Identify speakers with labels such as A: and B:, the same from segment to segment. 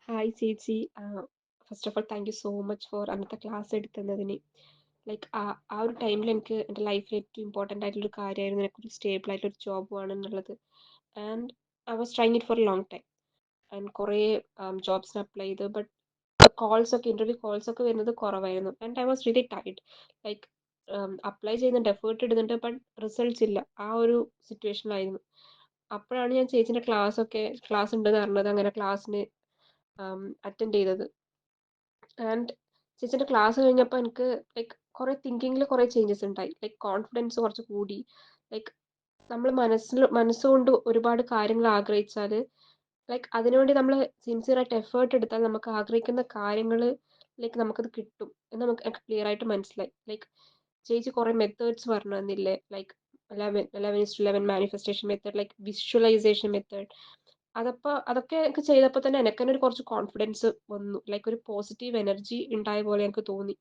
A: Hi ചേച്ചി. First of all thank you so much four അന്നത്തെ class എടുത്തതിന്. Like ആ ഒരു ടൈമിൽ എനിക്ക് എൻ്റെ ലൈഫിൽ ഏറ്റവും ഇമ്പോർട്ടൻ്റ് ആയിട്ടുള്ളൊരു കാര്യമായിരുന്നു എനിക്കൊരു സ്റ്റേബിൾ ആയിട്ടൊരു ജോബ് വേണമെന്നുള്ളത്. And I was trying it for a long time. And കുറേ ജോബ്സിന് അപ്ലൈ ചെയ്ത്, ബട്ട് കോൾസ് ഒക്കെ ഇൻ്റർവ്യൂ കോൾസ് ഒക്കെ വരുന്നത് കുറവായിരുന്നു. And I was really tired. Like apply ചെയ്യുന്നുണ്ട്, എഫേർട്ട് ഇടുന്നുണ്ട്, ബട്ട് റിസൾട്ട്സ് ഇല്ല. ആ ഒരു സിറ്റുവേഷനിലായിരുന്നു. അപ്പോഴാണ് ഞാൻ ചേച്ചിൻ്റെ ക്ലാസ് ഉണ്ടെന്ന് അറിഞ്ഞത്. അങ്ങനെ ക്ലാസ്സിന് അറ്റൻഡ് ചെയ്തത്. ആൻഡ് ചേച്ചിയുടെ ക്ലാസ് കഴിഞ്ഞപ്പോൾ എനിക്ക് ലൈക്ക് കുറേ തിങ്കിങ്ങിൽ കുറേ ചേഞ്ചസ് ഉണ്ടായി. ലൈക്ക് കോൺഫിഡൻസ് കുറച്ച് കൂടി. ലൈക്ക് നമ്മൾ മനസ്സുകൊണ്ട് ഒരുപാട് കാര്യങ്ങൾ ആഗ്രഹിച്ചാൽ, ലൈക്ക് അതിനുവേണ്ടി നമ്മൾ സിൻസിയറായിട്ട് എഫേർട്ട് എടുത്താൽ നമുക്ക് ആഗ്രഹിക്കുന്ന കാര്യങ്ങൾ ലൈക്ക് നമുക്കത് കിട്ടും എന്ന് എനിക്ക് ക്ലിയർ ആയിട്ട് മനസ്സിലായി. ലൈക്ക് ചേച്ചി കുറേ മെത്തേഡ്സ് പറഞ്ഞു തന്നില്ലേ, like 11:11 manifestation method, like visualisation method. അതൊക്കെ എനിക്ക് ചെയ്തപ്പോൾ തന്നെ എനിക്ക് തന്നെ ഒരു കുറച്ച് കോൺഫിഡൻസ് വന്നു. ലൈക്ക് ഒരു പോസിറ്റീവ് എനർജി ഉണ്ടായ പോലെ എനിക്ക് തോന്നി.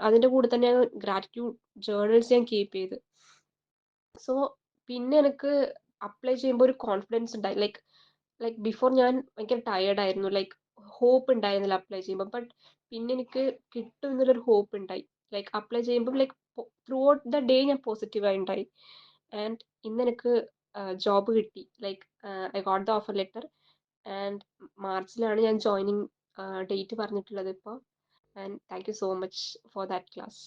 A: അതിൻ്റെ കൂടെ തന്നെ ഗ്രാറ്റിറ്റ്യൂഡ് ജേർണൽസ് ഞാൻ കീപ്പ് ചെയ്ത്. സോ പിന്നെ എനിക്ക് അപ്ലൈ ചെയ്യുമ്പോൾ ഒരു കോൺഫിഡൻസ് ഉണ്ടായി. ലൈക്ക് ബിഫോർ ഞാൻ ഭയങ്കര ടയേർഡ് ആയിരുന്നു. ലൈക്ക് ഹോപ്പ് ഉണ്ടായിരുന്നില്ല അപ്ലൈ ചെയ്യുമ്പോൾ. ബട്ട് പിന്നെ എനിക്ക് കിട്ടും എന്നുള്ളൊരു ഹോപ്പ് ഉണ്ടായി. ലൈക്ക് അപ്ലൈ ചെയ്യുമ്പോൾ like throughout the day ഞാൻ പോസിറ്റീവായി ഉണ്ടായി. ആൻഡ് ഇന്ന് എനിക്ക് ജോബ് കിട്ടി. Like I got the offer letter. And മാർച്ചിലാണ് ഞാൻ ജോയിനിങ് ഡേറ്റ് പറഞ്ഞിട്ടുള്ളത് ഇപ്പോൾ. And thank you so much for that class.